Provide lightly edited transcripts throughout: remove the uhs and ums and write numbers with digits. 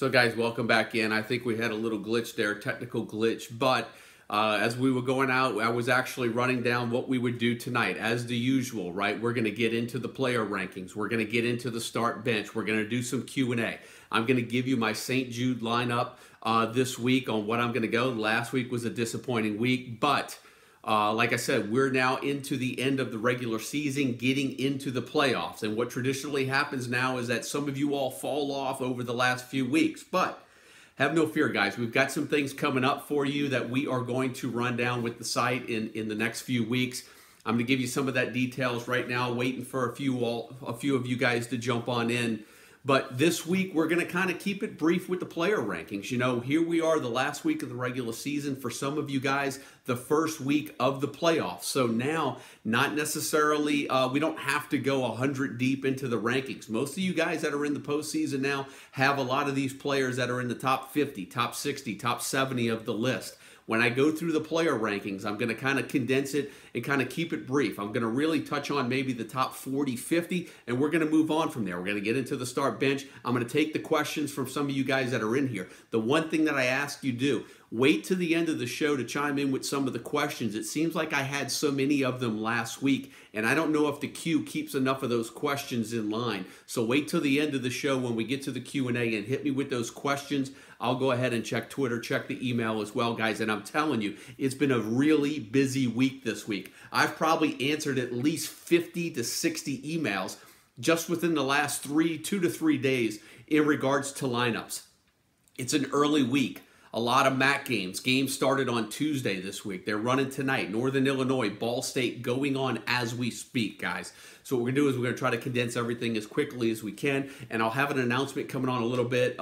So guys, welcome back in. I think we had a little glitch there, technical glitch, but as we were going out, I was actually running down what we would do tonight. As the usual, right? We're going to get into the player rankings. We're going to get into the start bench. We're going to do some Q&A. I'm going to give you my St. Jude lineup this week on what I'm going to go. Last week was a disappointing week, but like I said, we're now into the end of the regular season, getting into the playoffs. And what traditionally happens now is that some of you all fall off over the last few weeks. But have no fear, guys. We've got some things coming up for you that we are going to run down with the site in the next few weeks. I'm going to give you some of that details right now, waiting for a few of you guys to jump on in. But this week, we're going to kind of keep it brief with the player rankings. You know, here we are, the last week of the regular season. For some of you guys, the first week of the playoffs. So now, not necessarily, we don't have to go 100 deep into the rankings. Most of you guys that are in the postseason now have a lot of these players that are in the top 50, top 60, top 70 of the list. When I go through the player rankings, I'm going to kind of condense it and kind of keep it brief. I'm going to really touch on maybe the top 40, 50, and we're going to move on from there. We're going to get into the start bench. I'm going to take the questions from some of you guys that are in here. The one thing that I ask you do, wait to the end of the show to chime in with some of the questions. It seems like I had so many of them last week, and I don't know if the queue keeps enough of those questions in line. So wait till the end of the show when we get to the Q&A and hit me with those questions. I'll go ahead and check Twitter, check the email as well, guys. And I'm telling you, it's been a really busy week this week. I've probably answered at least 50 to 60 emails just within the last 2 to 3 days in regards to lineups. It's an early week. A lot of MAC games. Games started on Tuesday this week. They're running tonight. Northern Illinois, Ball State going on as we speak, guys. So what we're going to do is we're going to try to condense everything as quickly as we can. And I'll have an announcement coming on a little bit,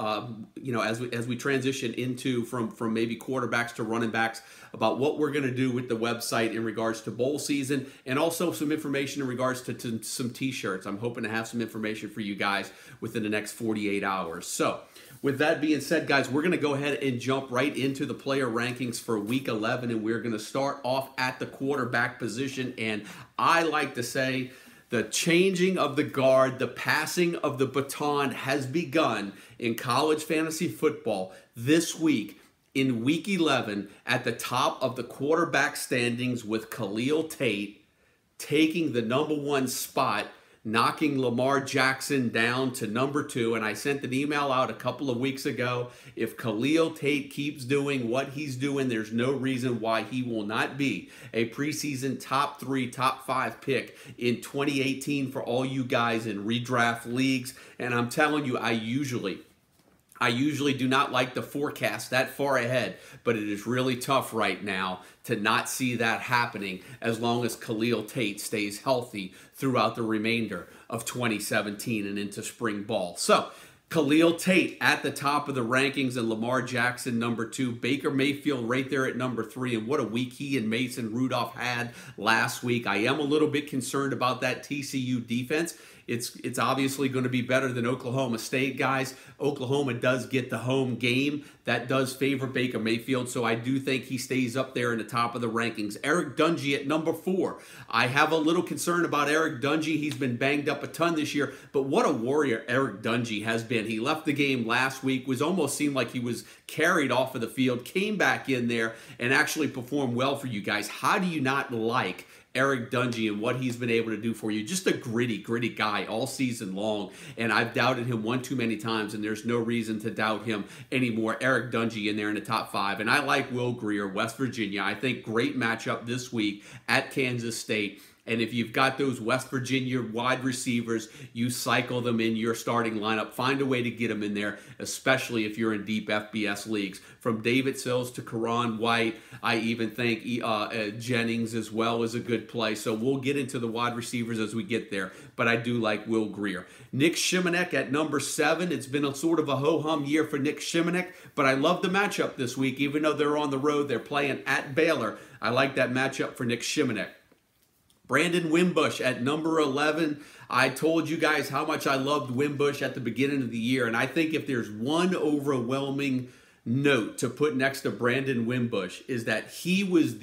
you know, as we transition into from maybe quarterbacks to running backs about what we're going to do with the website in regards to bowl season, and also some information in regards to some T-shirts. I'm hoping to have some information for you guys within the next 48 hours. So with that being said, guys, we're going to go ahead and jump right into the player rankings for Week 11, and we're going to start off at the quarterback position. And I like to say the changing of the guard, the passing of the baton has begun in college fantasy football this week in Week 11 at the top of the quarterback standings with Khalil Tate taking the #1 spot, knocking Lamar Jackson down to #2. And I sent an email out a couple of weeks ago. If Khalil Tate keeps doing what he's doing, there's no reason why he will not be a preseason top 3, top 5 pick in 2018 for all you guys in redraft leagues. And I'm telling you, I usually do not like to forecast that far ahead, but it is really tough right now to not see that happening as long as Khalil Tate stays healthy throughout the remainder of 2017 and into spring ball. So Khalil Tate at the top of the rankings and Lamar Jackson #2. Baker Mayfield right there at #3. And what a week he and Mason Rudolph had last week. I am a little bit concerned about that TCU defense. It's obviously going to be better than Oklahoma State, guys. Oklahoma does get the home game. That does favor Baker Mayfield, so I do think he stays up there in the top of the rankings. Eric Dungey at #4. I have a little concern about Eric Dungey. He's been banged up a ton this year, but what a warrior Eric Dungey has been. He left the game last week, almost seemed like he was carried off of the field, came back in there, and actually performed well for you guys. How do you not like Eric Dungey and what he's been able to do for you? Just a gritty guy all season long, and I've doubted him one too many times, and there's no reason to doubt him anymore. Eric Dungey in there in the top 5, and I like Will Grier, West Virginia. I think great matchup this week at Kansas State. And if you've got those West Virginia wide receivers, you cycle them in your starting lineup. Find a way to get them in there, especially if you're in deep FBS leagues. From David Sills to Karan White, I even think Jennings as well is a good play. So we'll get into the wide receivers as we get there. But I do like Will Grier. Nick Shimonek at #7. It's been a sort of a ho-hum year for Nick Shimonek, but I love the matchup this week. Even though they're on the road, they're playing at Baylor. I like that matchup for Nick Shimonek. Brandon Wimbush at #11. I told you guys how much I loved Wimbush at the beginning of the year, and I think if there's one overwhelming note to put next to Brandon Wimbush is that he was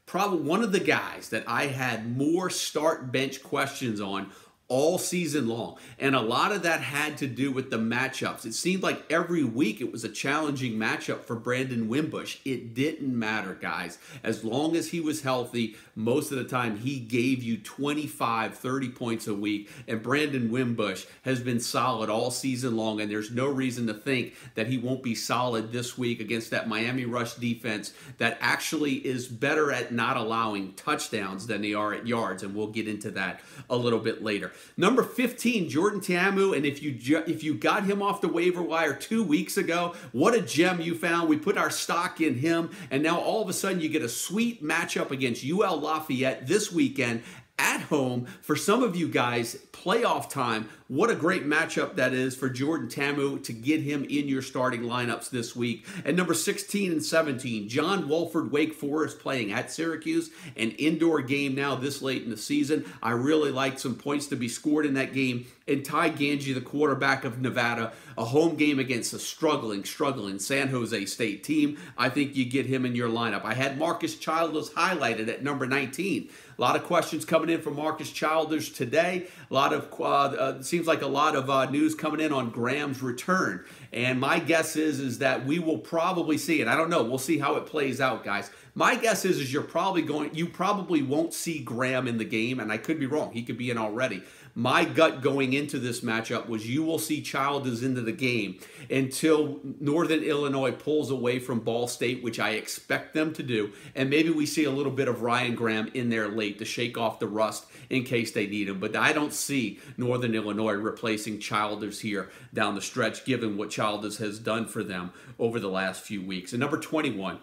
probably one of the guys that I had more start bench questions on all season long. And a lot of that had to do with the matchups. It seemed like every week it was a challenging matchup for Brandon Wimbush. It didn't matter, guys. As long as he was healthy, most of the time he gave you 25, 30 points a week. And Brandon Wimbush has been solid all season long, and there's no reason to think that he won't be solid this week against that Miami Rush defense that actually is better at not allowing touchdowns than they are at yards, and we'll get into that a little bit later. Number 15, Jordan Ta'amu, and if you got him off the waiver wire 2 weeks ago, what a gem you found. We put our stock in him, and now all of a sudden you get a sweet matchup against UL Lafayette this weekend at home. For some of you guys, playoff time, what a great matchup that is for Jordan Ta'amu to get him in your starting lineups this week. And number 16 and 17, John Wolford, Wake Forest playing at Syracuse, an indoor game now this late in the season. I really like some points to be scored in that game. And Ty Ganji, the quarterback of Nevada, a home game against a struggling San Jose State team. I think you get him in your lineup. I had Marcus Childers highlighted at number 19. A lot of questions coming in from Marcus Childers today. A lot of seems like a lot of news coming in on Graham's return. And my guess is that we will probably see it. I don't know. We'll see how it plays out, guys. My guess is you probably won't see Graham in the game, and I could be wrong. He could be in already. My gut going into this matchup was you will see Childers into the game until Northern Illinois pulls away from Ball State, which I expect them to do, and maybe we see a little bit of Ryan Graham in there late to shake off the rust in case they need him. But I don't see Northern Illinois replacing Childers here down the stretch, given what Childers has done for them over the last few weeks. And number 21,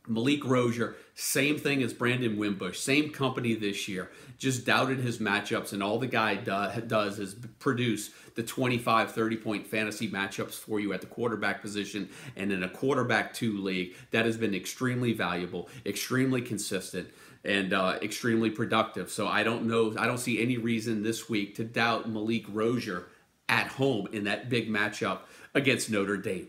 Malik Rozier, same thing as Brandon Wimbush, same company this year. Just doubted his matchups, and all the guy does is produce the 25, 30-point fantasy matchups for you at the quarterback position. And in a quarterback 2 league, that has been extremely valuable, extremely consistent, and extremely productive. So I don't see any reason this week to doubt Malik Rozier at home in that big matchup against Notre Dame.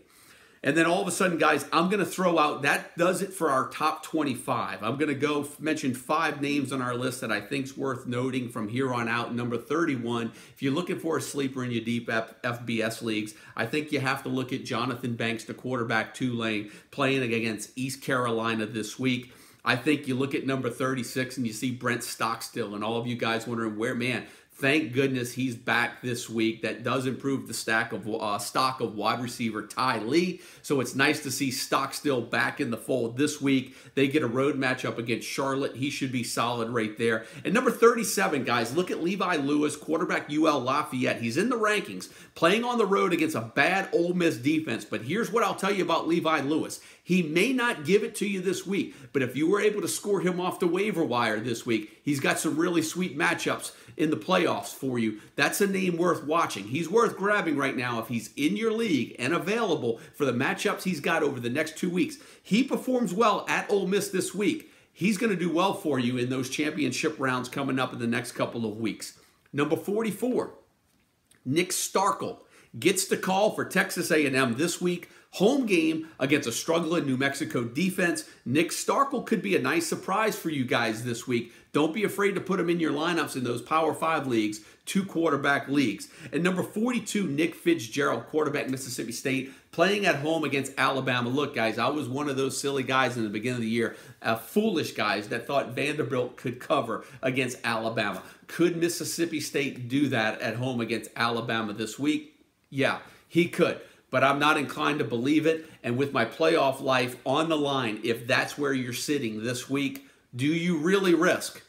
And then all of a sudden, guys, I'm going to throw out, that does it for our top 25. I'm going to go mention 5 names on our list that I think's worth noting from here on out. Number 31, if you're looking for a sleeper in your deep FBS leagues, I think you have to look at Jonathan Banks, the quarterback, Tulane, playing against East Carolina this week. I think you look at number 36 and you see Brent Stockstill, and all of you guys wondering where, man, thank goodness he's back this week. That does improve the stock of wide receiver Ty Lee. So it's nice to see Stockstill back in the fold this week. They get a road matchup against Charlotte. He should be solid right there. And number 37, guys, look at Levi Lewis, quarterback UL Lafayette. He's in the rankings, playing on the road against a bad Ole Miss defense. But here's what I'll tell you about Levi Lewis. He may not give it to you this week, but if you were able to score him off the waiver wire this week, he's got some really sweet matchups in the playoffs for you. That's a name worth watching. He's worth grabbing right now if he's in your league and available for the matchups he's got over the next 2 weeks. He performs well at Ole Miss this week. He's going to do well for you in those championship rounds coming up in the next couple of weeks. Number 44, Nick Starkel gets the call for Texas A&M this week. Home game against a struggling New Mexico defense. Nick Starkel could be a nice surprise for you guys this week. Don't be afraid to put him in your lineups in those Power 5 leagues, 2 quarterback leagues. And number 42, Nick Fitzgerald, quarterback Mississippi State, playing at home against Alabama. Look, guys, I was one of those silly guys in the beginning of the year, foolish guys that thought Vanderbilt could cover against Alabama. Could Mississippi State do that at home against Alabama this week? Yeah, he could. But I'm not inclined to believe it. And with my playoff life on the line, if that's where you're sitting this week, do you really risk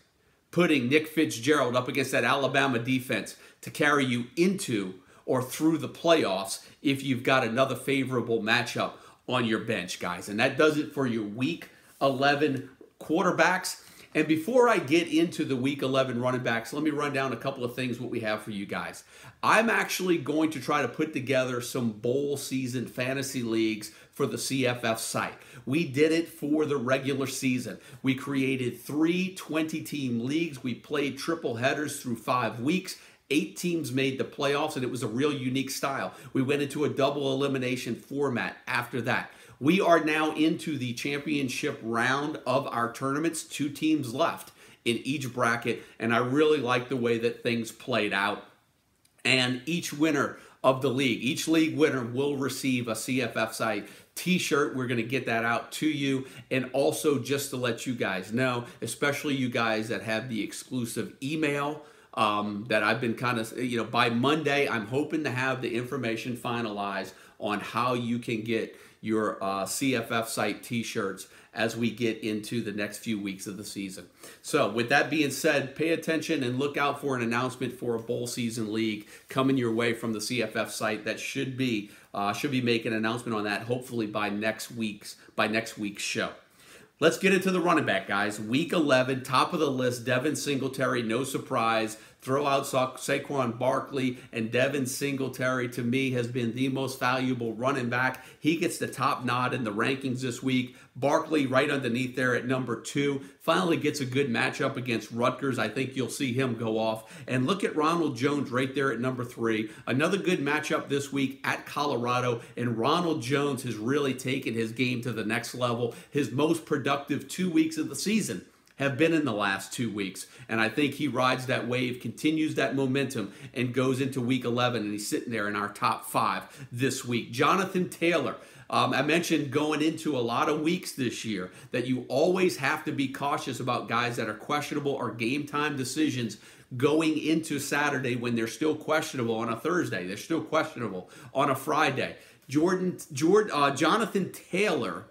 putting Nick Fitzgerald up against that Alabama defense to carry you into or through the playoffs if you've got another favorable matchup on your bench, guys? And that does it for your Week 11 quarterbacks. And before I get into the Week 11 running backs, let me run down a couple of things what we have for you guys. I'm actually going to try to put together some bowl season fantasy leagues for the CFF site. We did it for the regular season. We created 3 20-team leagues. We played triple headers through 5 weeks. 8 teams made the playoffs, and it was a real unique style. We went into a double elimination format after that. We are now into the championship round of our tournaments, 2 teams left. in each bracket, and I really like the way that things played out. And each winner of the league, each league winner will receive a CFF site t-shirt. We're going to get that out to you. And also, just to let you guys know, especially you guys that have the exclusive email, that I've been kind of, by Monday, I'm hoping to have the information finalized on how you can get your CFF site t-shirts as we get into the next few weeks of the season. So with that being said, pay attention and look out for an announcement for a bowl season league coming your way from the CFF site. That should be making an announcement on that hopefully by next week's show. Let's get into the running back, guys. Week 11, top of the list, Devin Singletary, no surprise. Throw out Saquon Barkley, and Devin Singletary, to me, has been the most valuable running back. He gets the top nod in the rankings this week. Barkley right underneath there at number 2. Finally gets a good matchup against Rutgers. I think you'll see him go off. And look at Ronald Jones right there at number 3. Another good matchup this week at Colorado. And Ronald Jones has really taken his game to the next level. His most productive 2 weeks of the season have been in the last 2 weeks. And I think he rides that wave, continues that momentum, and goes into week 11, and he's sitting there in our top 5 this week. Jonathan Taylor. I mentioned going into a lot of weeks this year that you always have to be cautious about guys that are questionable or game time decisions going into Saturday when they're still questionable on a Thursday. They're still questionable on a Friday. Jonathan Taylor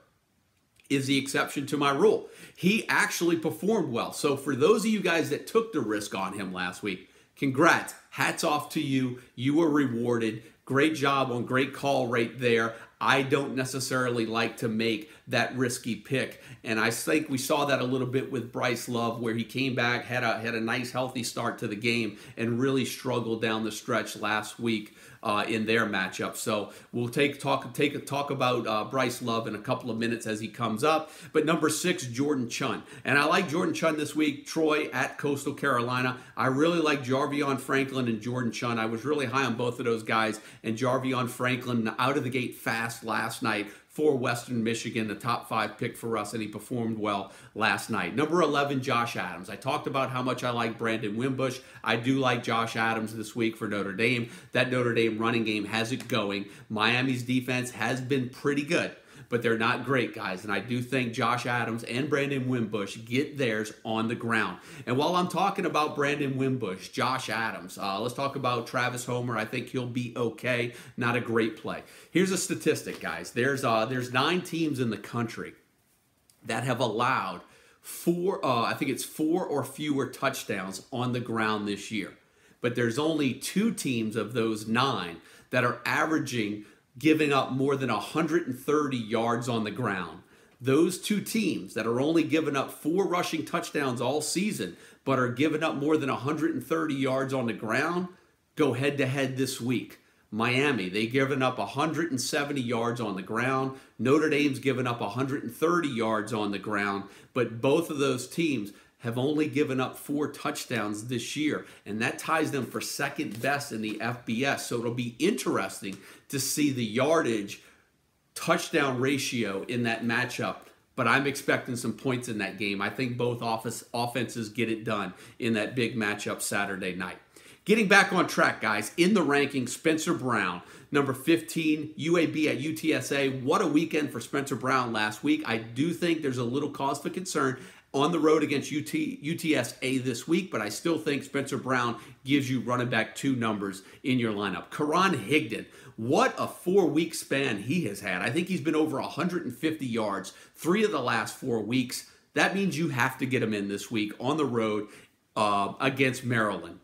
is the exception to my rule. He actually performed well. So for those of you guys that took the risk on him last week, congrats. Hats off to you. You were rewarded. Great job on great call right there. I don't necessarily like to make that risky pick. And I think we saw that a little bit with Bryce Love, where he came back, had a nice healthy start to the game, and really struggled down the stretch last week in their matchup. So we'll talk about Bryce Love in a couple of minutes as he comes up. But number 6, Jordan Chunn. And I like Jordan Chunn this week. Troy at Coastal Carolina. I really like Jarvion Franklin and Jordan Chunn. I was really high on both of those guys. And Jarvion Franklin out of the gate fast last night for Western Michigan, the top 5 pick for us, and he performed well last night. Number 11, Josh Adams. I talked about how much I like Brandon Wimbush. I do like Josh Adams this week for Notre Dame. That Notre Dame running game has it going. Miami's defense has been pretty good, but they're not great, guys. And I do think Josh Adams and Brandon Wimbush get theirs on the ground. And while I'm talking about Brandon Wimbush, Josh Adams, let's talk about Travis Homer. I think he'll be okay. Not a great play. Here's a statistic, guys. There's 9 teams in the country that have allowed 4 or fewer touchdowns on the ground this year. But there's only 2 teams of those 9 that are averaging giving up more than 130 yards on the ground. Those 2 teams that are only giving up 4 rushing touchdowns all season, but are giving up more than 130 yards on the ground, go head-to-head this week. Miami, they've given up 170 yards on the ground. Notre Dame's given up 130 yards on the ground, but both of those teams have only given up 4 touchdowns this year, and that ties them for second best in the FBS. So it'll be interesting to see the yardage touchdown ratio in that matchup, but I'm expecting some points in that game. I think both offenses get it done in that big matchup Saturday night. Getting back on track, guys, in the rankings, Spencer Brown, number 15, UAB at UTSA. What a weekend for Spencer Brown last week. I do think there's a little cause for concern on the road against UTSA this week, but I still think Spencer Brown gives you running back 2 numbers in your lineup. Karan Higdon, what a 4-week span he has had. I think he's been over 150 yards 3 of the last 4 weeks. That means you have to get him in this week on the road against Maryland.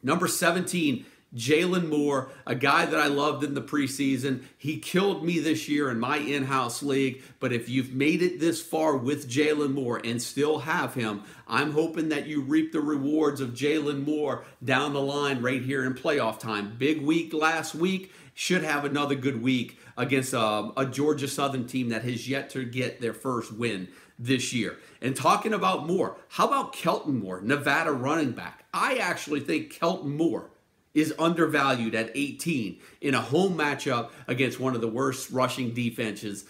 Number 17, Jalen Moore, a guy that I loved in the preseason. He killed me this year in my in-house league, but if you've made it this far with Jalen Moore and still have him, I'm hoping that you reap the rewards of Jalen Moore down the line right here in playoff time. Big week last week, should have another good week against a Georgia Southern team that has yet to get their first win this year. And talking about Moore, how about Kelton Moore, Nevada running back? I actually think Kelton Moore is undervalued at 18 in a home matchup against one of the worst rushing defenses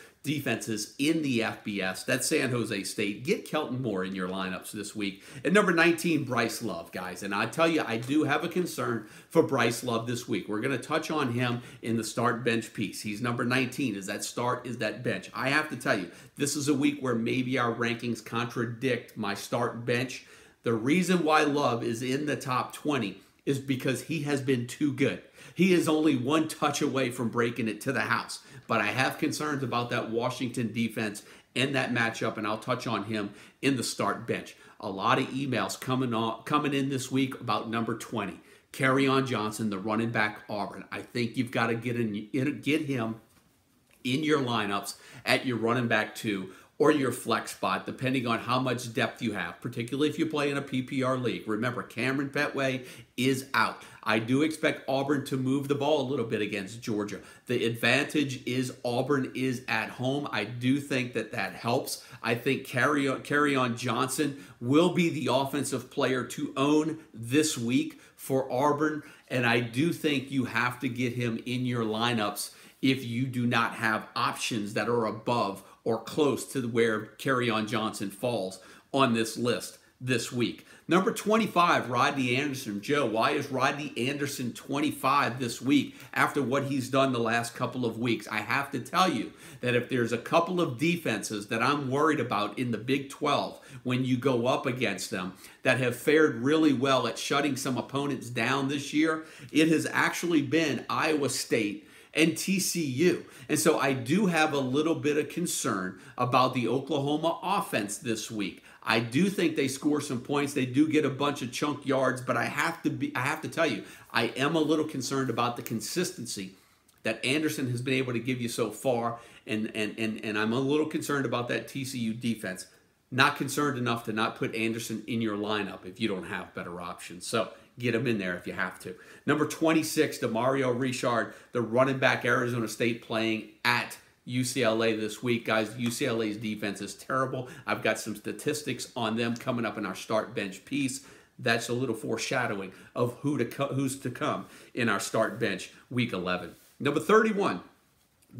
in the FBS. That's San Jose State. Get Kelton Moore in your lineups this week. At number 19, Bryce Love, guys. And I tell you, I do have a concern for Bryce Love this week. We're going to touch on him in the start bench piece. He's number 19. Is that start? Is that bench? I have to tell you, this is a week where maybe our rankings contradict my start bench. The reason why Love is in the top 20 is because he has been too good. He is only one touch away from breaking it to the house. But I have concerns about that Washington defense and that matchup, and I'll touch on him in the start bench. A lot of emails coming in this week about number 20, Kerryon Johnson, the running back Auburn. I think you've got to get him in your lineups at your running back 2 or your flex spot, depending on how much depth you have, particularly if you play in a PPR league. Remember, Cameron Petway is out. I do expect Auburn to move the ball a little bit against Georgia. The advantage is Auburn is at home. I do think that helps. I think Kerryon Johnson will be the offensive player to own this week for Auburn, and I do think you have to get him in your lineups if you do not have options that are above or close to where Kerryon Johnson falls on this list this week. Number 25, Rodney Anderson. Joe, why is Rodney Anderson 25 this week after what he's done the last couple of weeks? I have to tell you that if there's a couple of defenses that I'm worried about in the Big 12 when you go up against them that have fared really well at shutting some opponents down this year, it has actually been Iowa State and TCU. And so I do have a little bit of concern about the Oklahoma offense this week. I do think they score some points. They do get a bunch of chunk yards, but I have to tell you, I am a little concerned about the consistency that Anderson has been able to give you so far, and I'm a little concerned about that TCU defense. Not concerned enough to not put Anderson in your lineup if you don't have better options. So get him in there if you have to. Number 26, Demario Richard, the running back, Arizona State, playing at UCLA this week. Guys, UCLA's defense is terrible. I've got some statistics on them coming up in our start bench piece. That's a little foreshadowing of who's to come in our start bench week 11. Number 31,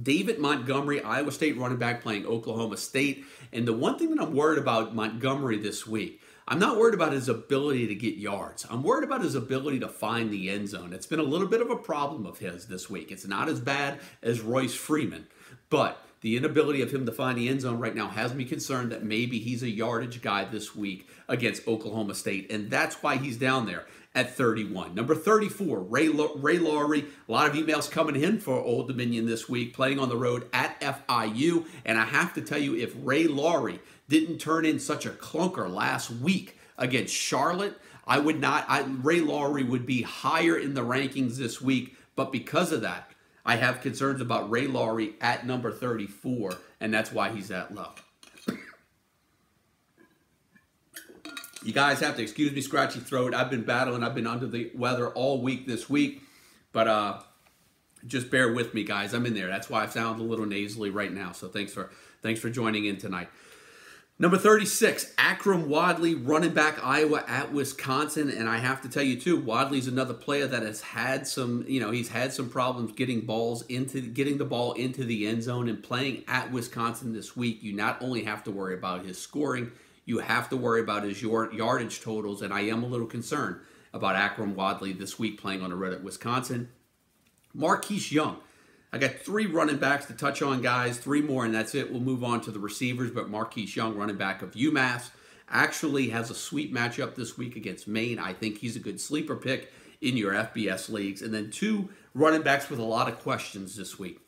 David Montgomery, Iowa State running back, playing Oklahoma State. And the one thing that I'm worried about Montgomery this week, I'm not worried about his ability to get yards. I'm worried about his ability to find the end zone. It's been a little bit of a problem of his this week. It's not as bad as Royce Freeman, but the inability of him to find the end zone right now has me concerned that maybe he's a yardage guy this week against Oklahoma State, and that's why he's down there at 31. Number 34, Ray Lawry. A lot of emails coming in for Old Dominion this week, playing on the road at FIU. And I have to tell you, if Ray Lawry didn't turn in such a clunker last week against Charlotte, Ray Lawry would be higher in the rankings this week. But because of that, I have concerns about Ray Lawry at number 34, and that's why he's that low. You guys have to excuse me, scratchy throat. I've been battling. I've been under the weather all week this week. But just bear with me, guys. I'm in there. That's why I sound a little nasally right now. So thanks for joining in tonight. Number 36, Akrum Wadley, running back, Iowa at Wisconsin. And I have to tell you, too, Wadley's another player that has had some, he's had some problems getting the ball into the end zone, and playing at Wisconsin this week. You not only have to worry about his scoring, you have to worry about his yardage totals, and I am a little concerned about Akrum Wadley this week playing on the road at Wisconsin. Marquise Young. I got 3 running backs to touch on, guys. 3 more, and that's it. We'll move on to the receivers, but Marquise Young, running back of UMass, actually has a sweet matchup this week against Maine. I think he's a good sleeper pick in your FBS leagues. And then 2 running backs with a lot of questions this week.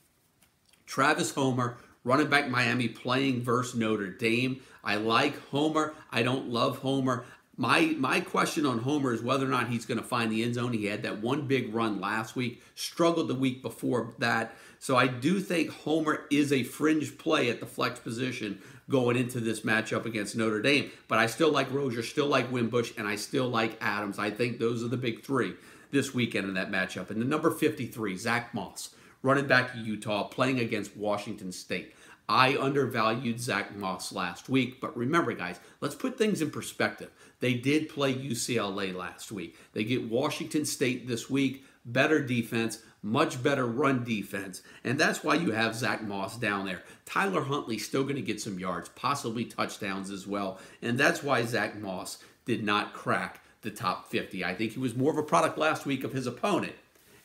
Travis Homer, running back Miami, playing versus Notre Dame. I like Homer. I don't love Homer. My question on Homer is whether or not he's going to find the end zone. He had that one big run last week, struggled the week before that. So I do think Homer is a fringe play at the flex position going into this matchup against Notre Dame. But I still like Rozier, still like Wimbush, and I still like Adams. I think those are the big 3 this weekend in that matchup. And the number 53, Zach Moss, running back Utah, playing against Washington State. I undervalued Zach Moss last week, but remember, guys, let's put things in perspective. They did play UCLA last week. They get Washington State this week, better defense, much better run defense, and that's why you have Zach Moss down there. Tyler Huntley's still going to get some yards, possibly touchdowns as well, and that's why Zach Moss did not crack the top 50. I think he was more of a product last week of his opponent,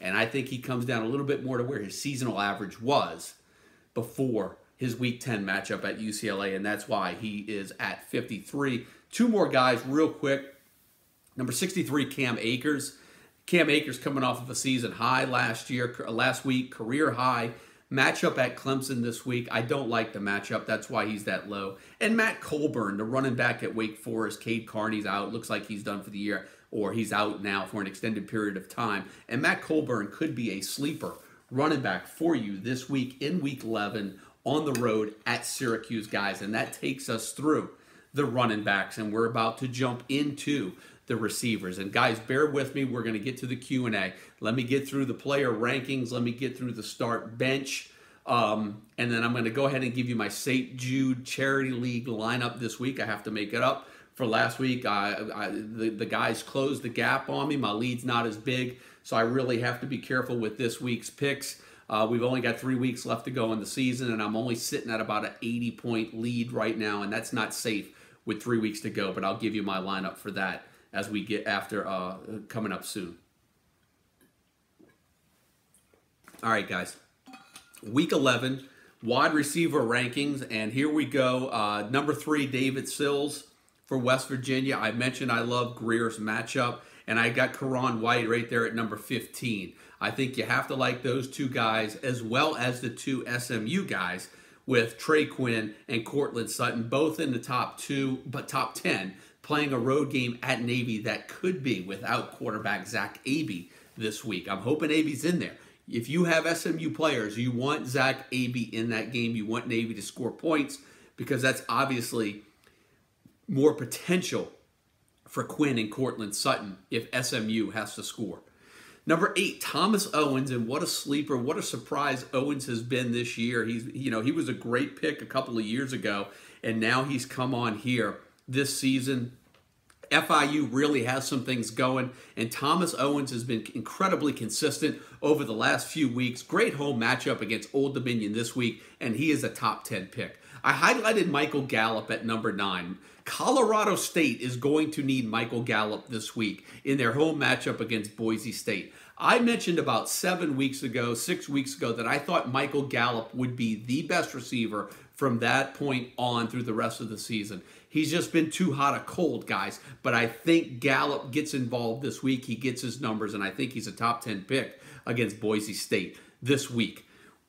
and I think he comes down a little bit more to where his seasonal average was before his Week 10 matchup at UCLA, and that's why he is at 53. Two more guys real quick. Number 63, Cam Akers. Cam Akers coming off of a season high last week, career high. Matchup at Clemson this week. I don't like the matchup. That's why he's that low. And Matt Colburn, the running back at Wake Forest. Cade Carney's out. Looks like he's done for the year, or he's out now for an extended period of time. And Matt Colburn could be a sleeper running back for you this week in Week 11 on the road at Syracuse, guys. And that takes us through the running backs, and we're about to jump into the receivers. And guys, bear with me. We're going to get to the Q&A. Let me get through the player rankings. Let me get through the start bench. And then I'm going to go ahead and give you my St. Jude Charity League lineup this week. I have to make it up for last week. The guys closed the gap on me. My lead's not as big, so I really have to be careful with this week's picks. We've only got 3 weeks left to go in the season, and I'm only sitting at about an 80-point lead right now, and that's not safe with 3 weeks to go, but I'll give you my lineup for that as we get after coming up soon. All right, guys. Week 11, wide receiver rankings, and here we go. Number 3, David Sills for West Virginia. I mentioned I love Greer's matchup, and I got Karan White right there at number 15. I think you have to like those two guys as well as the two SMU guys with Trey Quinn and Cortland Sutton, both in the top 10, playing a road game at Navy that could be without quarterback Zach Abey this week. I'm hoping Abey's in there. If you have SMU players, you want Zach Abey in that game. You want Navy to score points because that's obviously more potential for Quinn and Cortland Sutton if SMU has to score. Number 8, Thomas Owens, and what a sleeper, what a surprise Owens has been this year. He was a great pick a couple of years ago, and now he's come on here this season. FIU really has some things going, and Thomas Owens has been incredibly consistent over the last few weeks. Great home matchup against Old Dominion this week, and he is a top 10 pick. I highlighted Michael Gallup at number 9. Colorado State is going to need Michael Gallup this week in their home matchup against Boise State. I mentioned about 6 weeks ago, that I thought Michael Gallup would be the best receiver from that point on through the rest of the season. He's just been too hot or cold, guys. But I think Gallup gets involved this week. He gets his numbers, and I think he's a top 10 pick against Boise State this week.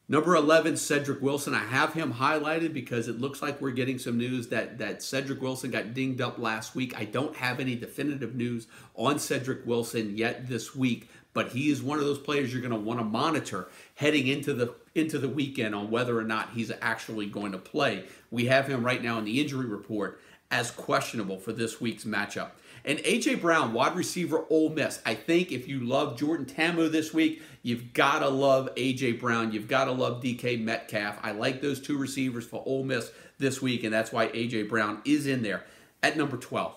Number 11, Cedric Wilson. I have him highlighted because it looks like we're getting some news that Cedric Wilson got dinged up last week. I don't have any definitive news on Cedric Wilson yet this week, but he is one of those players you're going to want to monitor heading into the weekend on whether or not he's actually going to play. We have him right now in the injury report as questionable for this week's matchup. And A.J. Brown, wide receiver, Ole Miss. I think if you love Jordan Ta'amu this week, you've got to love A.J. Brown. You've got to love DK Metcalf. I like those two receivers for Ole Miss this week, and that's why A.J. Brown is in there at number 12.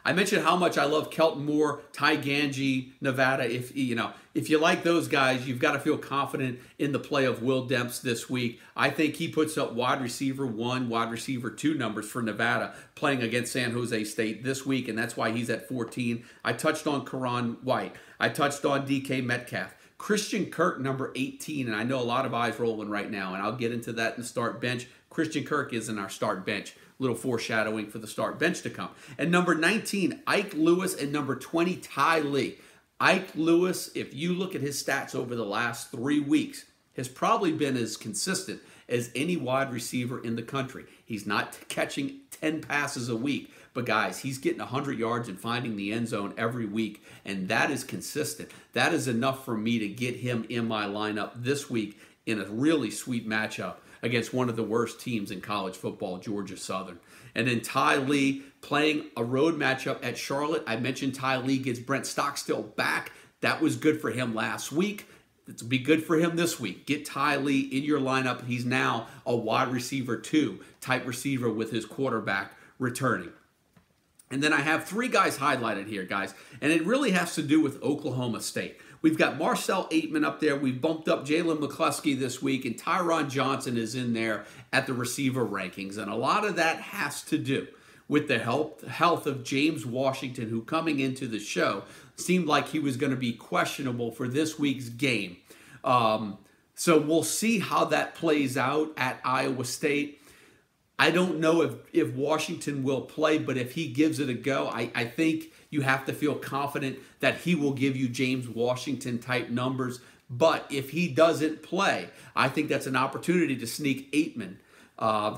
I mentioned how much I love Kelton Moore, Ty Ganji, Nevada. If you like those guys, you've got to feel confident in the play of Will Demps this week. I think he puts up wide receiver 1, wide receiver 2 numbers for Nevada playing against San Jose State this week, and that's why he's at 14. I touched on Karan White. I touched on DK Metcalf. Christian Kirk, number 18, and I know a lot of eyes rolling right now, and I'll get into that in the start bench. Christian Kirk is in our start bench. Little foreshadowing for the start bench to come. And number 19, Ike Lewis, and number 20, Ty Lee. Ike Lewis, if you look at his stats over the last 3 weeks, has probably been as consistent as any wide receiver in the country. He's not catching 10 passes a week, but guys, he's getting 100 yards and finding the end zone every week, and that is consistent. That is enough for me to get him in my lineup this week in a really sweet matchup against one of the worst teams in college football, Georgia Southern. And then Ty Lee playing a road matchup at Charlotte. I mentioned Ty Lee gets Brent Stockstill back. That was good for him last week. This will be good for him this week. Get Ty Lee in your lineup. He's now a wide receiver 2 type receiver with his quarterback returning. And then I have 3 guys highlighted here, guys, and it really has to do with Oklahoma State. We've got Marcell Ateman up there. We've bumped up Jalen McCluskey this week, and Tyron Johnson is in there at the receiver rankings. And a lot of that has to do with the health of James Washington, who coming into the show seemed like he was going to be questionable for this week's game. So we'll see how that plays out at Iowa State. I don't know if Washington will play, but if he gives it a go, I think you have to feel confident that he will give you James Washington type numbers. But if he doesn't play, I think that's an opportunity to sneak Ateman,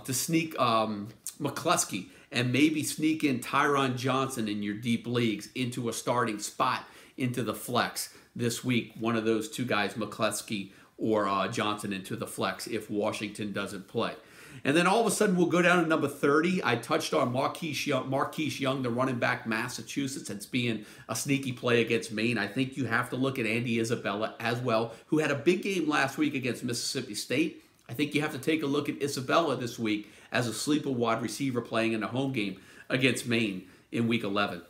to sneak McCluskey, and maybe sneak in Tyron Johnson in your deep leagues into a starting spot into the flex this week. One of those 2 guys, McCluskey or Johnson, into the flex if Washington doesn't play. And then all of a sudden, we'll go down to number 30. I touched on Marquise Young, the running back, Massachusetts. It's being a sneaky play against Maine. I think you have to look at Andy Isabella as well, who had a big game last week against Mississippi State. I think you have to take a look at Isabella this week as a sleeper wide receiver playing in a home game against Maine in Week 11.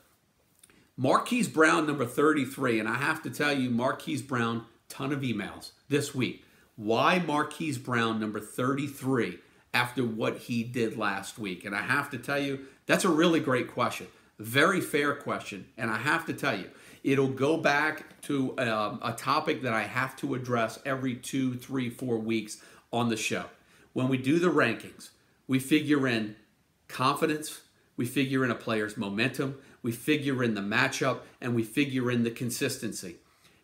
Marquise Brown, number 33. And I have to tell you, Marquise Brown, ton of emails this week. Why Marquise Brown, number 33? After what he did last week? And I have to tell you, that's a really great question. Very fair question. And I have to tell you, it'll go back to a topic that I have to address every 2, 3, 4 weeks on the show. When we do the rankings, we figure in confidence, we figure in a player's momentum, we figure in the matchup, and we figure in the consistency.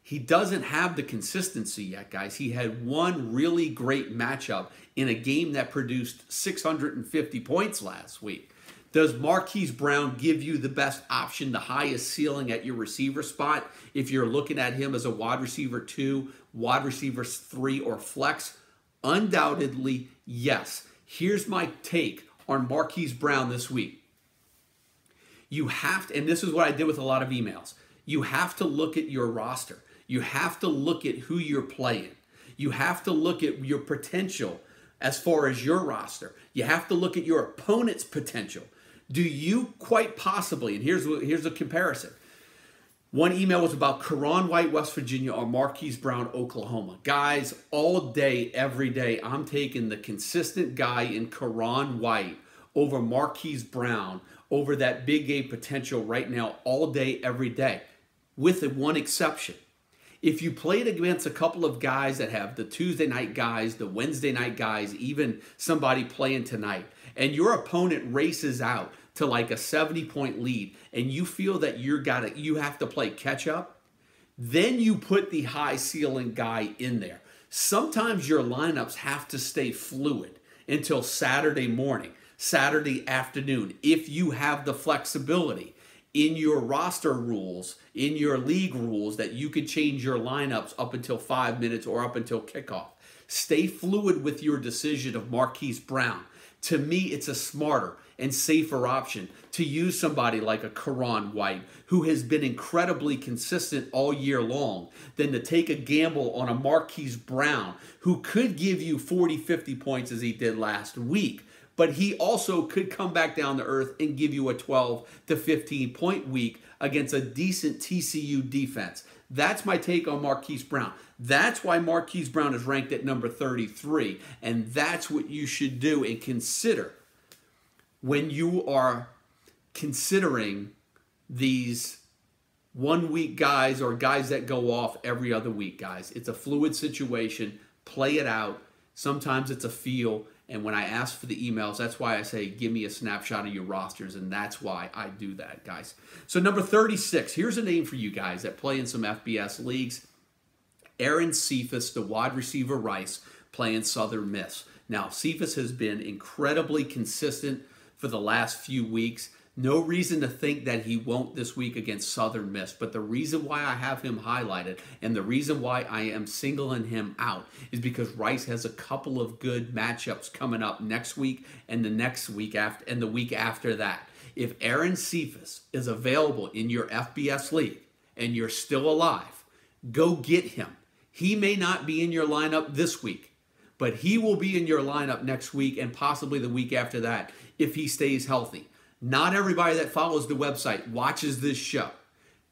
He doesn't have the consistency yet, guys. He had one really great matchup in a game that produced 650 points last week. Does Marquise Brown give you the best option, the highest ceiling at your receiver spot if you're looking at him as a wide receiver 2, wide receiver 3, or flex? Undoubtedly, yes. Here's my take on Marquise Brown this week. You have to, and this is what I did with a lot of emails, you have to look at your roster. You have to look at who you're playing. You have to look at your potential as far as your roster. You have to look at your opponent's potential. Do you quite possibly, and here's a comparison. One email was about Karan White, West Virginia, or Marquise Brown, Oklahoma. Guys, all day, every day, I'm taking the consistent guy in Karan White over Marquise Brown, over that big game potential right now, all day, every day, with one exception. If you played against a couple of guys that have the Tuesday night guys, the Wednesday night guys, even somebody playing tonight, and your opponent races out to like a 70-point lead, and you feel that you have to play catch up, then you put the high ceiling guy in there. Sometimes your lineups have to stay fluid until Saturday morning, Saturday afternoon, if you have the flexibility in your roster rules, in your league rules, that you could change your lineups up until 5 minutes or up until kickoff. Stay fluid with your decision of Marquise Brown. To me, it's a smarter and safer option to use somebody like a Karan White, who has been incredibly consistent all year long, than to take a gamble on a Marquise Brown, who could give you 40, 50 points as he did last week. But he also could come back down to earth and give you a 12 to 15 point week against a decent TCU defense. That's my take on Marquise Brown. That's why Marquise Brown is ranked at number 33. And that's what you should do and consider when you are considering these 1 week guys or guys that go off every other week, guys. It's a fluid situation. Play it out. Sometimes it's a feel. And when I ask for the emails, that's why I say, give me a snapshot of your rosters. And that's why I do that, guys. So number 36, here's a name for you guys that play in some FBS leagues. Aaron Cephas, the wide receiver Rice, playing Southern Miss. Now, Cephas has been incredibly consistent for the last few weeks. No reason to think that he won't this week against Southern Miss. But the reason why I have him highlighted and the reason why I am singling him out is because Rice has a couple of good matchups coming up next week and the next week after and the week after that. If Aaron Cephas is available in your FBS league and you're still alive, go get him. He may not be in your lineup this week, but he will be in your lineup next week and possibly the week after that if he stays healthy. Not everybody that follows the website watches this show.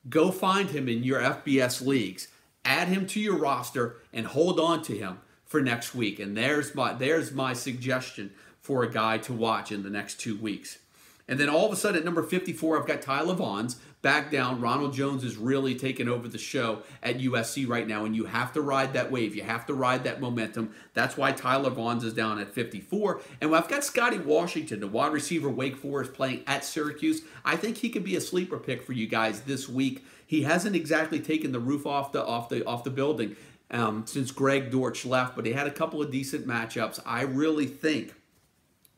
Go find him in your FBS leagues, add him to your roster, and hold on to him for next week. And there's my suggestion for a guy to watch in the next 2 weeks. And then all of a sudden at number 54, I've got Tyler Vaughns back down. Ronald Jones is really taking over the show at USC right now, and you have to ride that wave. You have to ride that momentum. That's why Tyler Vaughns is down at 54. And I've got Scotty Washington, the wide receiver, Wake Forest, playing at Syracuse. I think he could be a sleeper pick for you guys this week. He hasn't exactly taken the roof off the building since Greg Dortch left, but he had a couple of decent matchups. I really think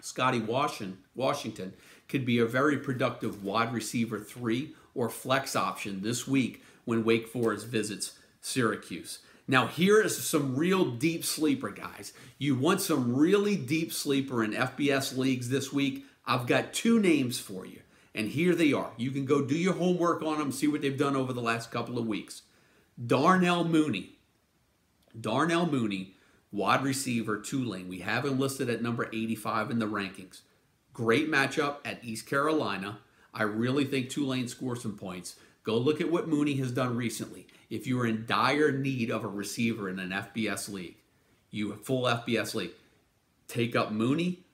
Scotty Washington could be a very productive wide receiver 3 or flex option this week when Wake Forest visits Syracuse. Now here is some real deep sleeper, guys. You want some really deep sleeper in FBS leagues this week? I've got 2 names for you, and here they are. You can go do your homework on them, see what they've done over the last couple of weeks. Darnell Mooney, wide receiver, Tulane. We have him listed at number 85 in the rankings. Great matchup at East Carolina. I really think Tulane scores some points. Go look at what Mooney has done recently. If you are in dire need of a receiver in an FBS league, full FBS league, take up Mooney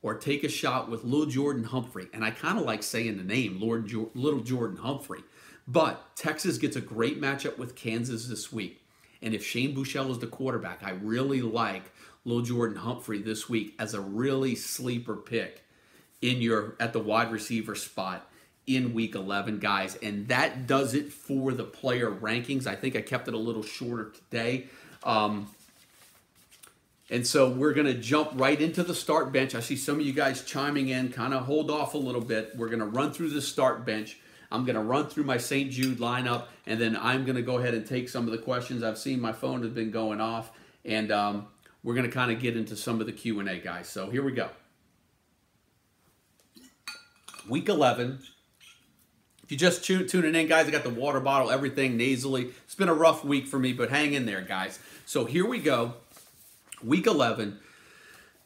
or take a shot with Little Jordan Humphrey. And I kind of like saying the name, Little Jordan Humphrey. But Texas gets a great matchup with Kansas this week. And if Shane Buechele is the quarterback, I really like Little Jordan Humphrey this week as a really sleeper pick at the wide receiver spot in week 11, guys. And that does it for the player rankings. I think I kept it a little shorter today. And so we're going to jump right into the start bench. I see some of you guys chiming in. Kind of hold off a little bit. We're going to run through the start bench. I'm going to run through my St. Jude lineup, and then I'm going to go ahead and take some of the questions. I've seen my phone has been going off, and we're going to kind of get into some of the Q&A, guys. So here we go. Week 11. If you just tuning in, guys, I got the water bottle, everything nasally. It's been a rough week for me, but hang in there, guys. So here we go. Week 11.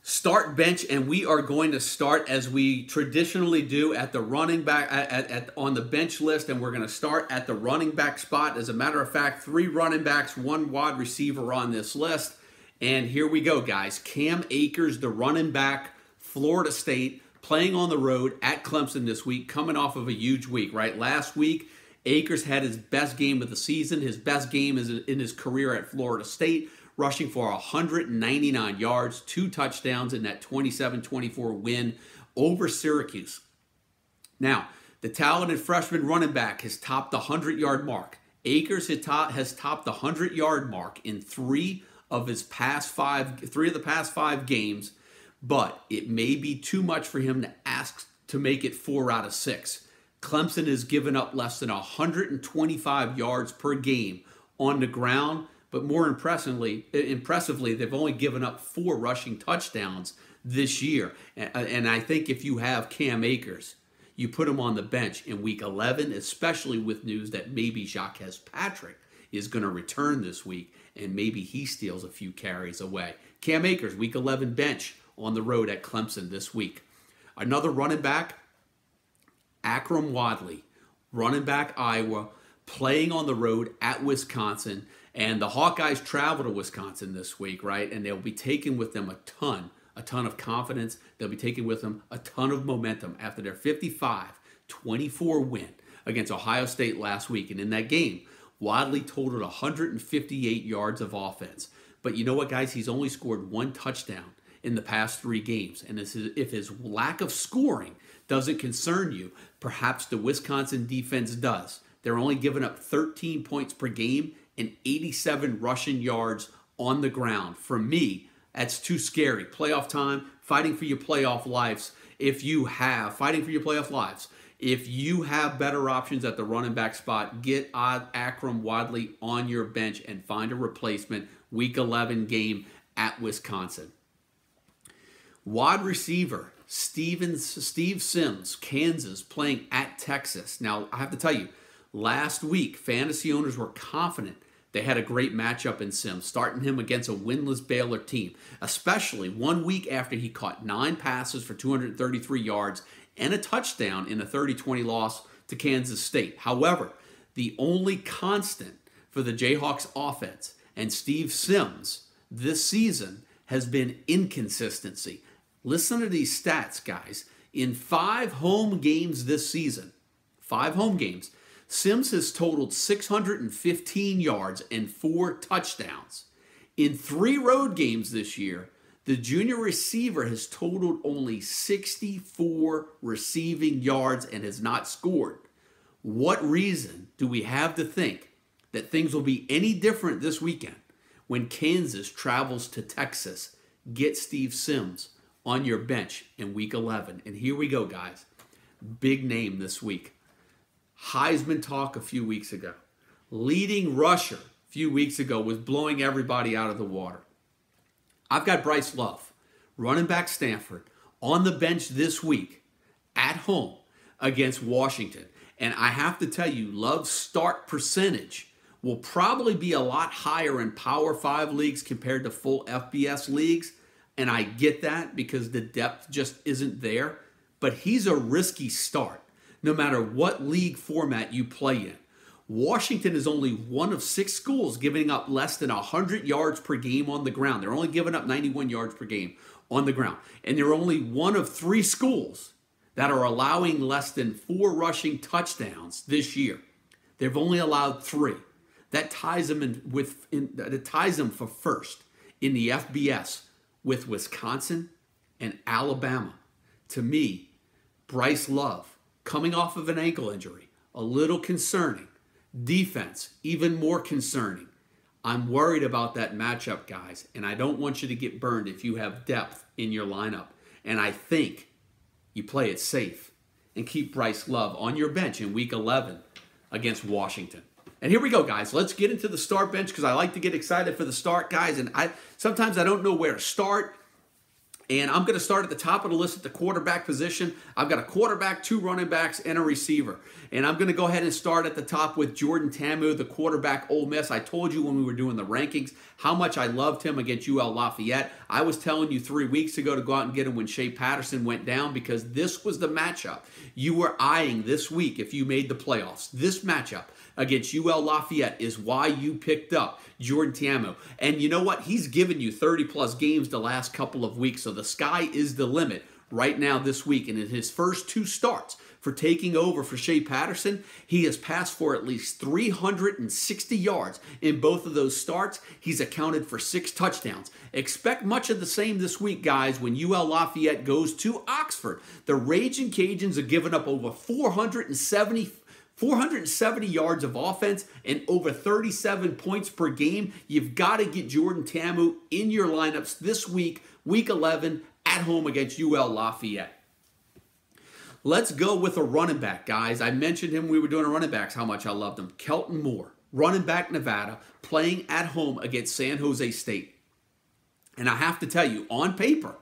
Start bench, and we are going to start as we traditionally do at the running back on the bench list, and we're going to start at the running back spot. As a matter of fact, 3 running backs, 1 wide receiver on this list. And here we go, guys. Cam Akers, the running back, Florida State, playing on the road at Clemson this week, coming off of a huge week, right? Last week, Akers had his best game of the season. His best game is in his career at Florida State, rushing for 199 yards, 2 touchdowns in that 27-24 win over Syracuse. Now, the talented freshman running back has topped the 100-yard mark. Akers has topped the 100-yard mark in 3 of the past 5 games, but it may be too much for him to ask to make it 4 out of 6. Clemson has given up less than 125 yards per game on the ground, but more impressively, they've only given up 4 rushing touchdowns this year. And I think if you have Cam Akers, you put him on the bench in week 11, especially with news that maybe Jacques Patrick is going to return this week, and maybe he steals a few carries away. Cam Akers, week 11 bench on the road at Clemson this week. Another running back, Akrum Wadley, running back Iowa, playing on the road at Wisconsin. And the Hawkeyes travel to Wisconsin this week, right? And they'll be taking with them a ton of confidence. They'll be taking with them a ton of momentum after their 55-24 win against Ohio State last week. And in that game, Wadley totaled 158 yards of offense. But you know what, guys? He's only scored 1 touchdown in the past 3 games. And if his lack of scoring doesn't concern you, perhaps the Wisconsin defense does. They're only giving up 13 points per game and 87 rushing yards on the ground. For me, that's too scary. Playoff time, fighting for your playoff lives. If you have better options at the running back spot, get Akrum Wadley on your bench and find a replacement. Week 11 game at Wisconsin. Wide receiver, Steve Sims, Kansas, playing at Texas. Now, I have to tell you, last week, fantasy owners were confident They had a great matchup in Sims, starting him against a winless Baylor team, especially 1 week after he caught 9 passes for 233 yards and a touchdown in a 30-20 loss to Kansas State. However, the only constant for the Jayhawks offense and Steve Sims this season has been inconsistency. Listen to these stats, guys. In 5 home games this season, 5 home games, Sims has totaled 615 yards and 4 touchdowns. In 3 road games this year, the junior receiver has totaled only 64 receiving yards and has not scored. What reason do we have to think that things will be any different this weekend when Kansas travels to Texas? Get Steve Sims on your bench in Week 11. And here we go, guys. Big name this week. Heisman talk a few weeks ago. Leading rusher a few weeks ago was blowing everybody out of the water. I've got Bryce Love, running back Stanford, on the bench this week at home against Washington. And I have to tell you, Love's start percentage will probably be a lot higher in Power 5 leagues compared to full FBS leagues. And I get that because the depth just isn't there. But he's a risky start, no matter what league format you play in. Washington is only one of 6 schools giving up less than 100 yards per game on the ground. They're only giving up 91 yards per game on the ground. And they're only one of 3 schools that are allowing less than 4 rushing touchdowns this year. They've only allowed 3. That ties them for first in the FBS with Wisconsin and Alabama. To me, Bryce Love, coming off of an ankle injury, a little concerning. Defense, even more concerning. I'm worried about that matchup, guys, and I don't want you to get burned if you have depth in your lineup. And I think you play it safe and keep Bryce Love on your bench in Week 11 against Washington. And here we go, guys. Let's get into the start bench because I like to get excited for the start, guys. And sometimes I don't know where to start. And I'm going to start at the top of the list at the quarterback position. I've got a quarterback, 2 running backs, and a receiver. And I'm going to go ahead and start at the top with Jordan Ta'amu, the quarterback, Ole Miss. I told you when we were doing the rankings how much I loved him against UL Lafayette. I was telling you 3 weeks ago to go out and get him when Shea Patterson went down because this was the matchup you were eyeing this week if you made the playoffs. This matchup against UL Lafayette is why you picked up Jordan Ta'amu. And you know what? He's given you 30-plus games the last couple of weeks, so the sky is the limit right now this week. And in his first 2 starts for taking over for Shea Patterson, he has passed for at least 360 yards. In both of those starts, he's accounted for 6 touchdowns. Expect much of the same this week, guys, when UL Lafayette goes to Oxford. The Raging Cajuns are giving up over 470 yards of offense and over 37 points per game. You've got to get Jordan Ta'amu in your lineups this week, Week 11, at home against UL Lafayette. Let's go with a running back, guys. I mentioned him. We were doing a running backs, how much I loved him. Kelton Moore, running back Nevada, playing at home against San Jose State. And I have to tell you, on paper,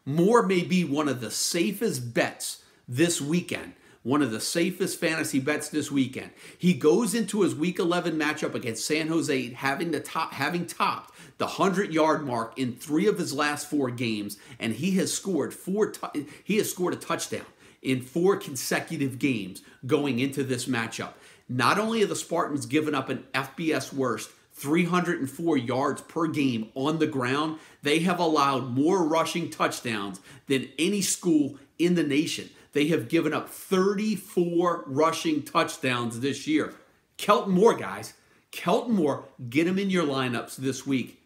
Moore may be one of the safest bets this weekend. One of the safest fantasy bets this weekend. He goes into his Week 11 matchup against San Jose having topped the 100-yard mark in 3 of his last 4 games, and he has scored a touchdown in 4 consecutive games going into this matchup. Not only are the Spartans giving up an FBS worst 304 yards per game on the ground, they have allowed more rushing touchdowns than any school in the nation. They have given up 34 rushing touchdowns this year. Kelton Moore, guys. Kelton Moore, get him in your lineups this week.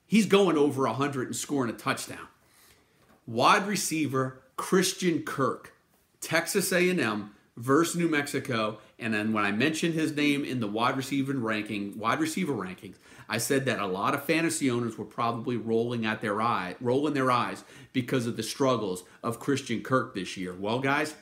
He's going over 100 and scoring a touchdown. Wide receiver, Christian Kirk. Texas A&M versus New Mexico. And then when I mentioned his name in the wide receiver rankings, I said that a lot of fantasy owners were probably rolling their eyes because of the struggles of Christian Kirk this year. Well, guys,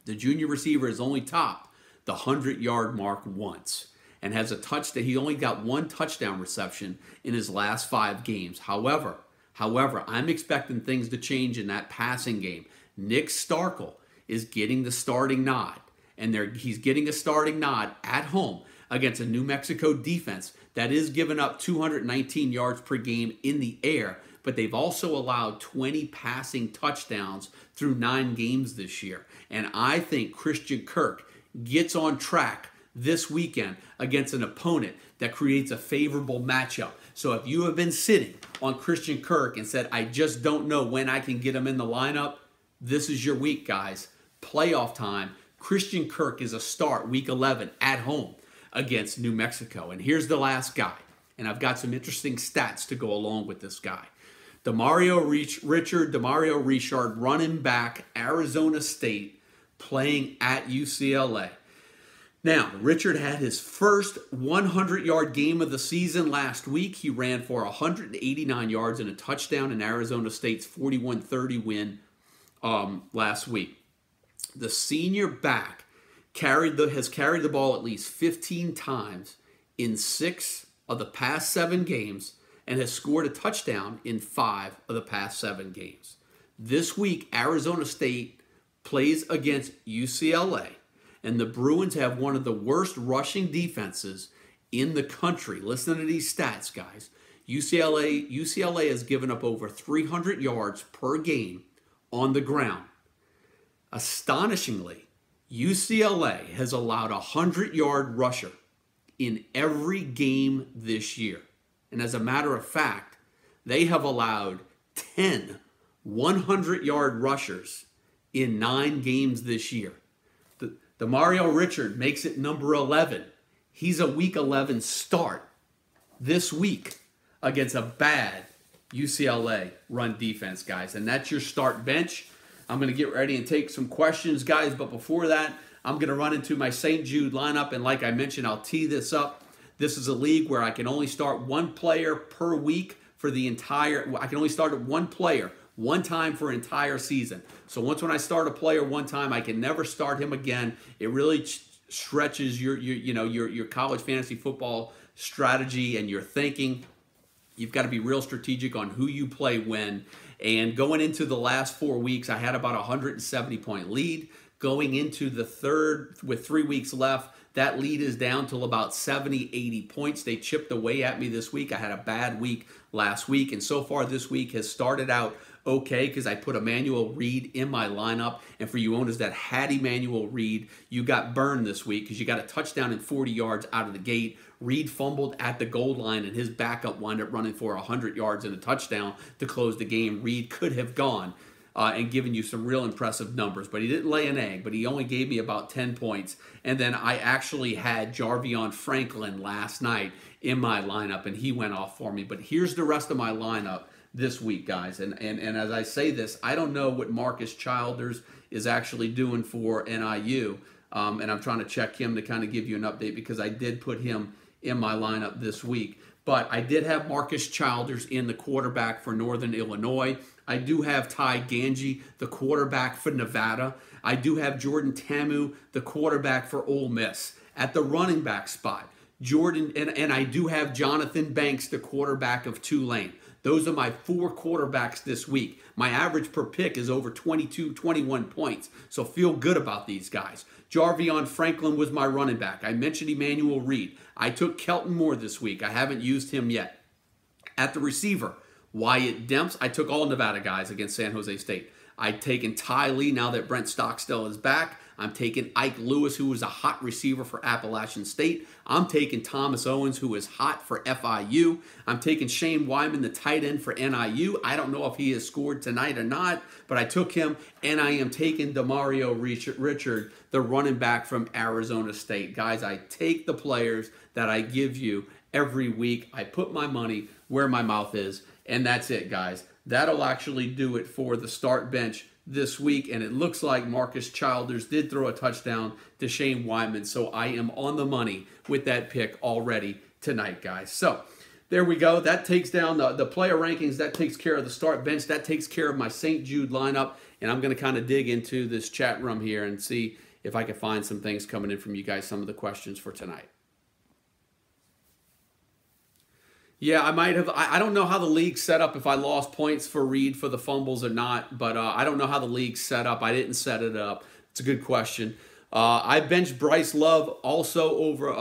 the junior receiver has only topped the 100-yard mark once and has a touchdown. He only got 1 touchdown reception in his last 5 games. However, I'm expecting things to change in that passing game. Nick Starkel is getting the starting nod, and he's getting a starting nod at home against a New Mexico defense that is giving up 219 yards per game in the air, but they've also allowed 20 passing touchdowns through 9 games this year. And I think Christian Kirk gets on track this weekend against an opponent that creates a favorable matchup. So if you have been sitting on Christian Kirk and said, I just don't know when I can get him in the lineup, this is your week, guys. Playoff time. Christian Kirk is a start week 11 at home against New Mexico. And here's the last guy. And I've got some interesting stats to go along with this guy. Demario Richard, running back, Arizona State, playing at UCLA. Now, Richard had his first 100-yard game of the season last week. He ran for 189 yards and a touchdown in Arizona State's 41-30 win last week. The senior back has carried the ball at least 15 times in 6 of the past 7 games and has scored a touchdown in 5 of the past 7 games. This week, Arizona State plays against UCLA, and the Bruins have one of the worst rushing defenses in the country. Listen to these stats, guys. UCLA has given up over 300 yards per game on the ground. Astonishingly, UCLA has allowed a 100-yard rusher in every game this year. And as a matter of fact, they have allowed 10 100-yard rushers in 9 games this year. Demario Richard makes it number 11. He's a week 11 start this week against a bad UCLA run defense, guys. And that's your start bench. I'm going to get ready and take some questions, guys. But before that, I'm going to run into my St. Jude lineup. And like I mentioned, I'll tee this up. This is a league where I can only start one player per week for the entire, I can only start one player one time for an entire season. So once when I start a player one time, I can never start him again. It really stretches your college fantasy football strategy and your thinking. You've got to be real strategic on who you play when. And going into the last 4 weeks, I had about a 170-point lead. Going into the third with 3 weeks left, that lead is down to about 70, 80 points. They chipped away at me this week. I had a bad week last week, and so far this week has started out okay because I put Emmanuel Reed in my lineup. And for you owners that had Emmanuel Reed, you got burned this week because you got a touchdown and 40 yards out of the gate. Reed fumbled at the goal line, and his backup wound up running for 100 yards and a touchdown to close the game. Reed could have gone and given you some real impressive numbers, but he didn't lay an egg, but he only gave me about 10 points. And then I actually had Jarvion Franklin last night in my lineup, and he went off for me. But here's the rest of my lineup this week, guys. And as I say this, I don't know what Marcus Childers is actually doing for NIU, and I'm trying to check him to kind of give you an update because I did put him in my lineup this week. But I did have Marcus Childers in the quarterback for Northern Illinois. I do have Ty Ganji, the quarterback for Nevada. I do have Jordan Tamu, the quarterback for Ole Miss. At the running back spot, and I do have Jonathan Banks, the quarterback of Tulane. Those are my 4 quarterbacks this week. My average per pick is over 22, 21 points. So feel good about these guys. Jarvion Franklin was my running back. I mentioned Emmanuel Reed. I took Kelton Moore this week. I haven't used him yet. At the receiver, Wyatt Demps. I took all Nevada guys against San Jose State. I've taken Ty Lee now that Brent Stockstill is back. I'm taking Ike Lewis, who was a hot receiver for Appalachian State. I'm taking Thomas Owens, who is hot for FIU. I'm taking Shane Wyman, the tight end for NIU. I don't know if he has scored tonight or not, but I took him. And I am taking Demario Richard, the running back from Arizona State. Guys, I take the players that I give you every week. I put my money where my mouth is, and that's it, guys. That'll actually do it for the start bench this week, and it looks like Marcus Childers did throw a touchdown to Shane Wyman, so I am on the money with that pick already tonight, guys. So there we go. That takes down the player rankings. That takes care of the start bench. That takes care of my St. Jude lineup, and I'm going to kind of dig into this chat room here and see if I can find some things coming in from you guys, some of the questions for tonight. Yeah, I might have. I don't know how the league's set up, if I lost points for Reed for the fumbles or not, but I don't know how the league's set up. I didn't set it up. It's a good question. I benched Bryce Love also over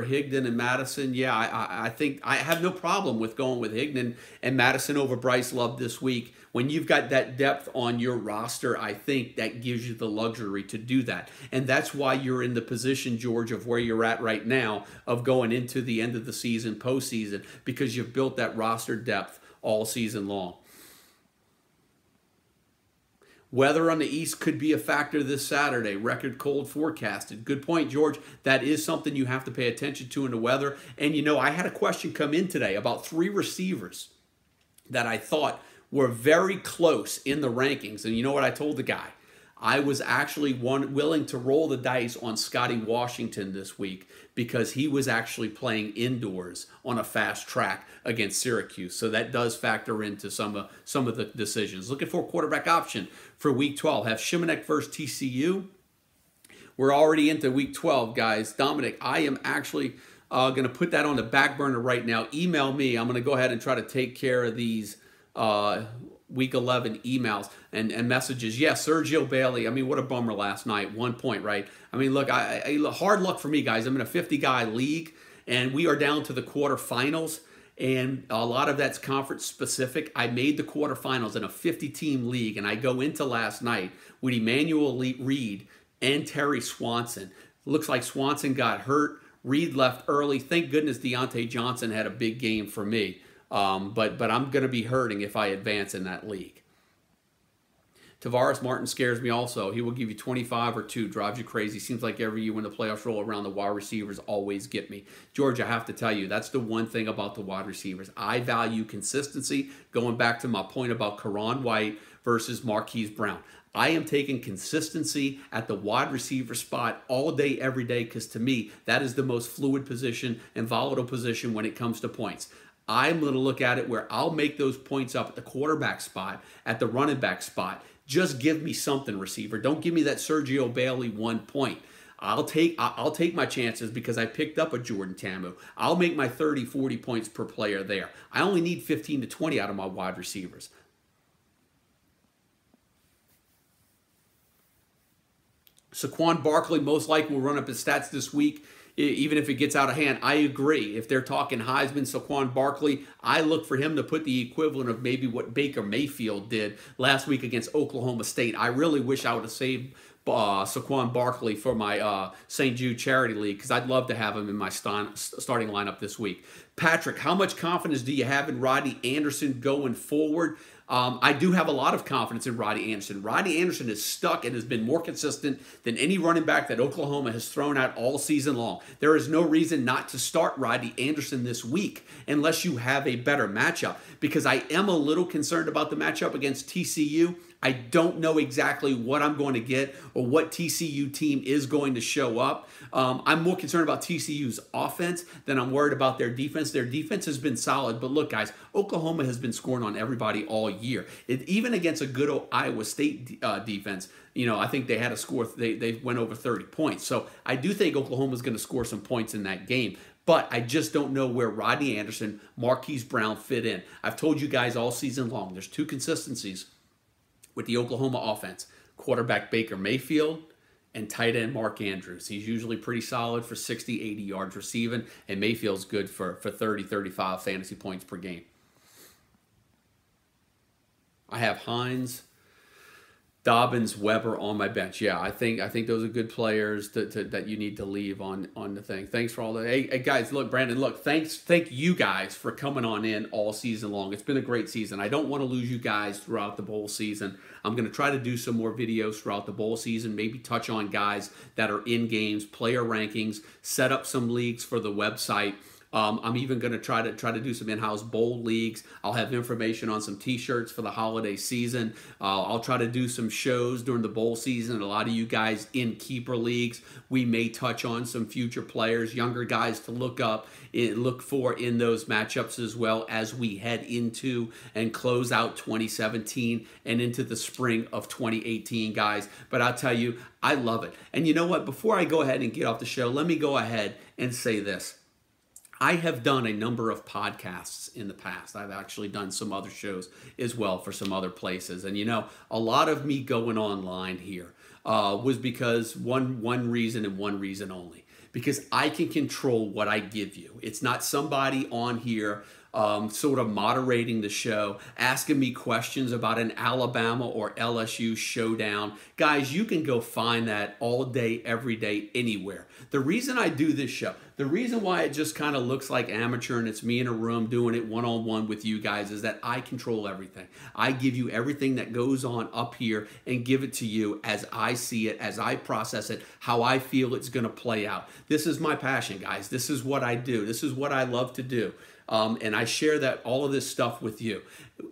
Higdon and Madison. Yeah, I think I have no problem with going with Higdon and Madison over Bryce Love this week. When you've got that depth on your roster, I think that gives you the luxury to do that. And that's why you're in the position, George, of where you're at right now of going into the end of the season, postseason, because you've built that roster depth all season long. Weather on the east could be a factor this Saturday. Record cold forecasted. Good point, George. That is something you have to pay attention to in the weather. And you know, I had a question come in today about 3 receivers that I thought were very close in the rankings. And you know what I told the guy? I was actually willing to roll the dice on Scotty Washington this week because he was actually playing indoors on a fast track against Syracuse. So that does factor into some of the decisions. Looking for a quarterback option for Week 12. Have Shimanek versus TCU. We're already into Week 12, guys. Dominic, I am actually going to put that on the back burner right now. Email me. I'm going to go ahead and try to take care of these Week 11 emails and messages. Yeah, Sergio Bailey. I mean, what a bummer last night. 1 point, right? I mean, look, hard luck for me, guys. I'm in a 50-guy league, and we are down to the quarterfinals, and a lot of that's conference specific. I made the quarterfinals in a 50-team league, and I go into last night with Emmanuel Reed and Terry Swanson. Looks like Swanson got hurt. Reed left early. Thank goodness Deontay Johnson had a big game for me. But I'm going to be hurting if I advance in that league. Tavares Martin scares me also. He will give you 25 or 2. Drives you crazy. Seems like every year when the playoffs roll around, the wide receivers always get me. George, I have to tell you, that's the one thing about the wide receivers. I value consistency. Going back to my point about Karan White versus Marquise Brown. I am taking consistency at the wide receiver spot all day, every day, because to me, that is the most fluid position and volatile position when it comes to points. I'm going to look at it where I'll make those points up at the quarterback spot, at the running back spot. Just give me something, receiver. Don't give me that Sergio Bailey 1 point. I'll take my chances because I picked up a Jordan Ta'amu. I'll make my 30, 40 points per player there. I only need 15 to 20 out of my wide receivers. Saquon Barkley most likely will run up his stats this week, even if it gets out of hand. I agree. If they're talking Heisman, Saquon Barkley, I look for him to put the equivalent of maybe what Baker Mayfield did last week against Oklahoma State. I really wish I would have saved Saquon Barkley for my St. Jude Charity League because I'd love to have him in my starting lineup this week. Patrick, how much confidence do you have in Rodney Anderson going forward? I do have a lot of confidence in Rodney Anderson. Rodney Anderson is stuck and has been more consistent than any running back that Oklahoma has thrown out all season long. There is no reason not to start Rodney Anderson this week unless you have a better matchup, because I am a little concerned about the matchup against TCU. I don't know exactly what I'm going to get or what TCU team is going to show up. I'm more concerned about TCU's offense than I'm worried about their defense. Their defense has been solid, but look, guys, Oklahoma has been scoring on everybody all year. Even against a good Iowa State defense, you know, I think they had a score. They went over 30 points. So I do think Oklahoma is going to score some points in that game. But I just don't know where Rodney Anderson, Marquise Brown fit in. I've told you guys all season long, there's 2 consistencies with the Oklahoma offense: quarterback Baker Mayfield and tight end Mark Andrews. He's usually pretty solid for 60, 80 yards receiving, and Mayfield's good for 30, 35 fantasy points per game. I have Hines, Dobbins, Weber on my bench. Yeah, I think those are good players that you need to leave on the thing. Thanks for all that. Hey guys, look, Brandon, look, thank you guys for coming on in all season long. It's been a great season. I don't want to lose you guys throughout the bowl season. I'm going to try to do some more videos throughout the bowl season, maybe touch on guys that are in games, player rankings, set up some leagues for the website. I'm even going to try to do some in-house bowl leagues. I'll have information on some t-shirts for the holiday season. I'll try to do some shows during the bowl season. A lot of you guys in keeper leagues, we may touch on some future players, younger guys to look for in those matchups, as well as we head into and close out 2017 and into the spring of 2018, guys. But I'll tell you, I love it. And you know what? Before I go ahead and get off the show, let me go ahead and say this. I have done a number of podcasts in the past. I've actually done some other shows as well for some other places. And a lot of me going online here was because one reason and one reason only. Because I can control what I give you. It's not somebody on here sort of moderating the show, asking me questions about an Alabama or LSU showdown. Guys, you can go find that all day, every day, anywhere. The reason I do this show, the reason why it just kind of looks like amateur and it's me in a room doing it one-on-one with you guys is that I control everything. I give you everything that goes on up here and give it to you as I see it, as I process it, how I feel it's going to play out. This is my passion, guys. This is what I do. This is what I love to do. And I share that all of this stuff with you.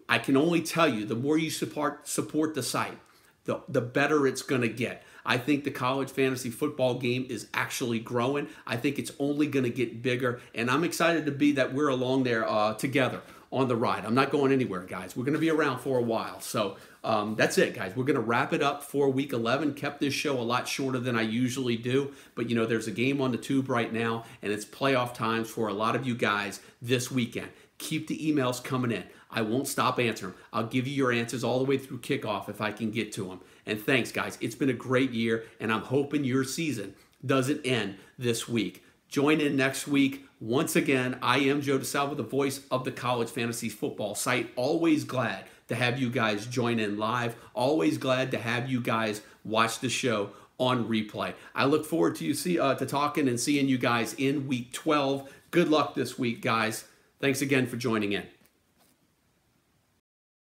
I can only tell you, the more you support the site, the better it's going to get. I think the college fantasy football game is actually growing. I think it's only going to get bigger, and I'm excited to be that we're along there together on the ride. I'm not going anywhere, guys. We're going to be around for a while. So that's it, guys. We're going to wrap it up for week 11. Kept this show a lot shorter than I usually do, but there's a game on the tube right now, and it's playoff times for a lot of you guys this weekend. Keep the emails coming in. I won't stop answering them. I'll give you your answers all the way through kickoff if I can get to them. And thanks, guys. It's been a great year, and I'm hoping your season doesn't end this week. Join in next week. Once again, I am Joe DeSalvo, the voice of the college fantasy football site. Always glad to have you guys join in live. Always glad to have you guys watch the show on replay. I look forward to talking and seeing you guys in week 12. Good luck this week, guys. Thanks again for joining in.